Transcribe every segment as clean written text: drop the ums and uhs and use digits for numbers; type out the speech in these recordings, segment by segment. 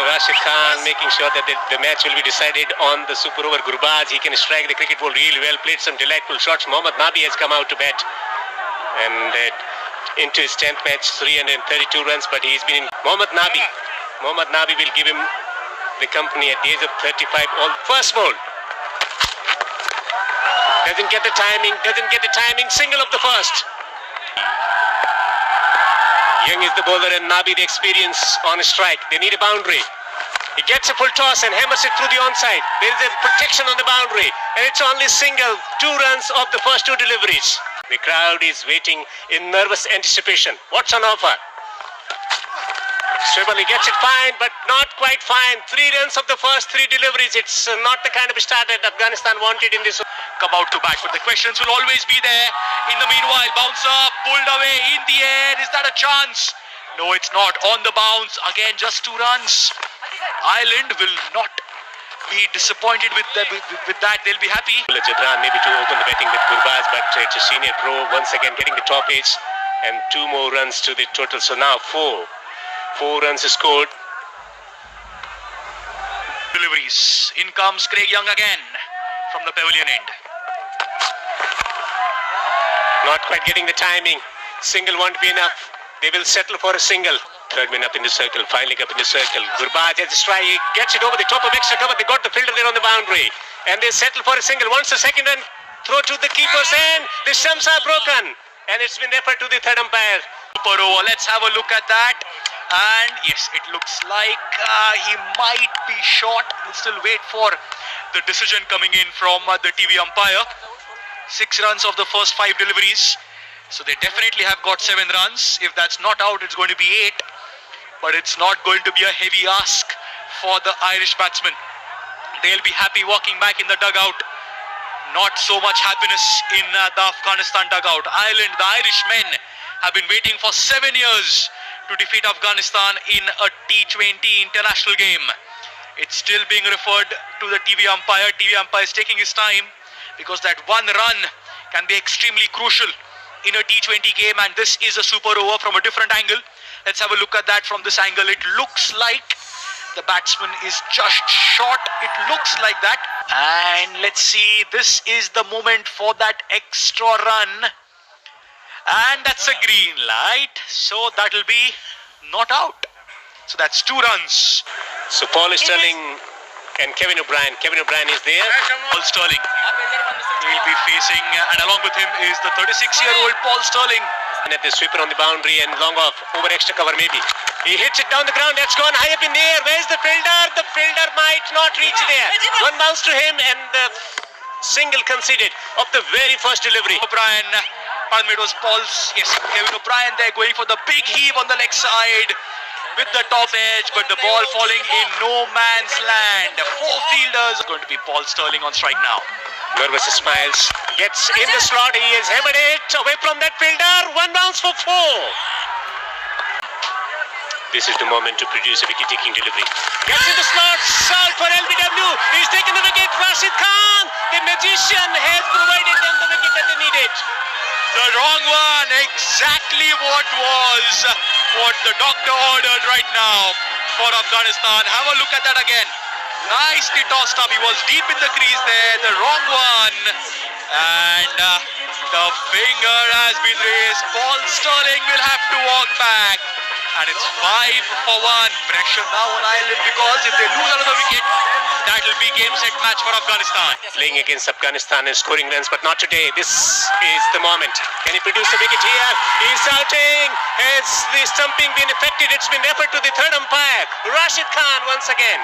Rashid Khan making sure that the match will be decided on the super over. Gurbaz, he can strike the cricket ball really well, played some delightful shots. Mohammad Nabi has come out to bat and into his 10th match, 332 runs, but he's been in. Mohammad Nabi will give him the company at the age of 35. All first ball. Doesn't get the timing, single of the first. Young is the bowler and Nabi the experience on a strike. They need a boundary. He gets a full toss and hammers it through the onside. There is a protection on the boundary and it's only single. 2 runs of the first 2 deliveries. The crowd is waiting in nervous anticipation. What's on offer? Stribble, he gets it fine, but not quite fine. 3 runs of the first 3 deliveries. It's not the kind of start that Afghanistan wanted in this. Come out to bat, but the questions will always be there. In the meanwhile, bouncer pulled away in the air. Is that a chance? No, it's not. On the bounce, again just 2 runs. Ireland will not be disappointed with that. They'll be happy. Jadran maybe to open the betting with Gurbaz, but it's a senior pro once again getting the top edge and 2 more runs to the total. So now 4 runs is scored. Deliveries. In comes Craig Young again from the pavilion end. Not quite getting the timing. Single won't be enough. They will settle for a single. Third man up in the circle, filing up in the circle. Gurbaz has a strike. He gets it over the top of extra cover. They got the fielder there on the boundary. And they settle for a single. Once the second run, throw to the keeper's end. The stumps are broken. And it's been referred to the third umpire. Super over. Let's have a look at that. And yes, it looks like he might be short. We'll still wait for the decision coming in from the TV umpire. 6 runs of the first 5 deliveries. So they definitely have got 7 runs. If that's not out, it's going to be 8. But it's not going to be a heavy ask for the Irish batsmen. They'll be happy walking back in the dugout. Not so much happiness in the Afghanistan dugout. Ireland, the Irish men, have been waiting for 7 years to defeat Afghanistan in a T20 international game. It's still being referred to the TV umpire. TV umpire is taking his time because that 1 run can be extremely crucial in a T20 game, and this is a super over from a different angle. Let's have a look at that from this angle. It looks like the batsman is just short. It looks like that. And let's see, this is the moment for that extra run. And that's a green light. So that'll be not out. So that's 2 runs. So Paul Sterling and Kevin O'Brien. Kevin O'Brien is there. Paul Sterling. He'll be facing, and along with him is the 36-year-old Paul Sterling. And at the sweeper on the boundary and long off over extra cover maybe. He hits it down the ground. That's gone high up in the air. Where's the fielder? The fielder might not reach there. 1 bounce to him and the single conceded of the very first delivery. O'Brien, pardon me, it was Paul's, yes, Kevin O'Brien there going for the big heave on the leg side with the top edge, but the ball falling in no man's land. 4 fielders. Going to be Paul Sterling on strike now. Nervous smiles. Gets in the slot. He has hammered it away from that fielder. 1 bounce for 4. This is the moment to produce a wicket-taking delivery. Gets in the slot. Salt for LBW. He's taken the wicket. Rashid Khan, the magician, has provided them the wicket that they needed. The wrong one. Exactly what the doctor ordered right now for Afghanistan. Have a look at that again. Nicely tossed up. He was deep in the crease there. The wrong one. And the finger has been raised. Paul Sterling will have to walk back. And it's 5 for 1. Pressure now on Ireland, because if they lose another wicket, that will be game set match for Afghanistan. Playing against Afghanistan and scoring runs, but not today. This is the moment. Can he produce a wicket here? He's shouting. Has the stumping been effected? It's been referred to the third umpire, Rashid Khan, once again.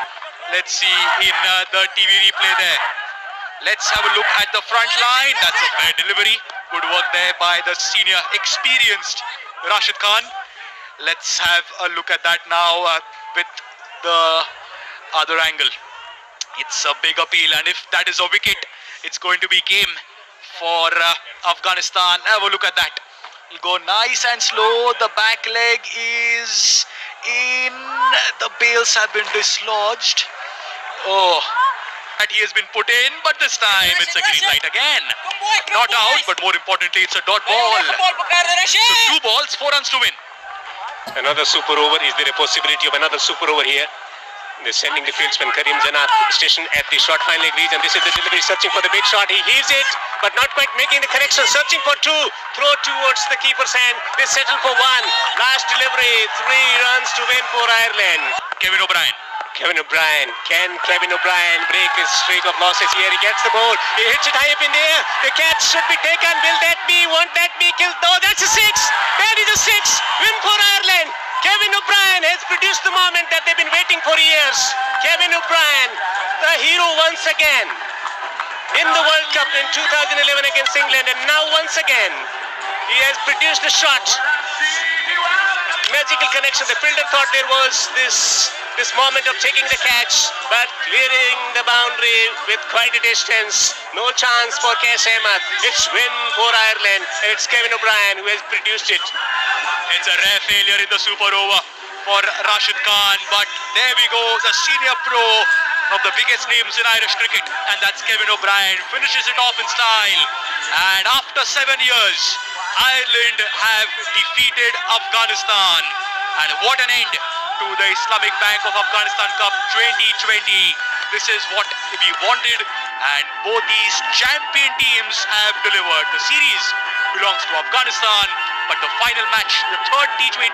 Let's see in the TV replay there. Let's have a look at the front line. That's a fair delivery. Good work there by the senior, experienced Rashid Khan. Let's have a look at that now with the other angle. It's a big appeal, and if that is a wicket, it's going to be game for Afghanistan. Have a look at that. It'll go nice and slow. The back leg is in. The bails have been dislodged. Oh, that he has been put in, but this time it's a green light again. Not out, but more importantly, it's a dot ball. So 2 balls, 4 runs to win. Another super over. Is there a possibility of another super over here? They're sending the fieldsman Karim Janat stationed at the short fine leg region. This is the delivery, searching for the big shot. He heaves it, but not quite making the connection. Searching for two. Throw towards the keeper's hand. They settle for one. Last delivery. 3 runs to win for Ireland. Kevin O'Brien. Kevin O'Brien. Can Kevin O'Brien break his streak of losses here? He gets the ball. He hits it high up in the air. The catch should be taken. Will that be? Won't that be killed? No, that's a 6. That is a 6. Win for Ireland. Kevin O'Brien has produced the moment that they've been waiting for years. Kevin O'Brien, the hero once again in the World Cup in 2011 against England, and now once again he has produced a shot. Magical connection. The fielder thought there was this moment of taking the catch, but clearing the boundary with quite a distance. No chance for Kes Ahmed. It's win for Ireland. It's Kevin O'Brien who has produced it. It's a rare failure in the super over for Rashid Khan, but there we go, the senior pro of the biggest names in Irish cricket, and that's Kevin O'Brien, finishes it off in style. And after 7 years, Ireland have defeated Afghanistan, and what an end to the Islamic Bank of Afghanistan Cup 2020. This is what we wanted, and both these champion teams have delivered. The series belongs to Afghanistan, but the final match, the third T20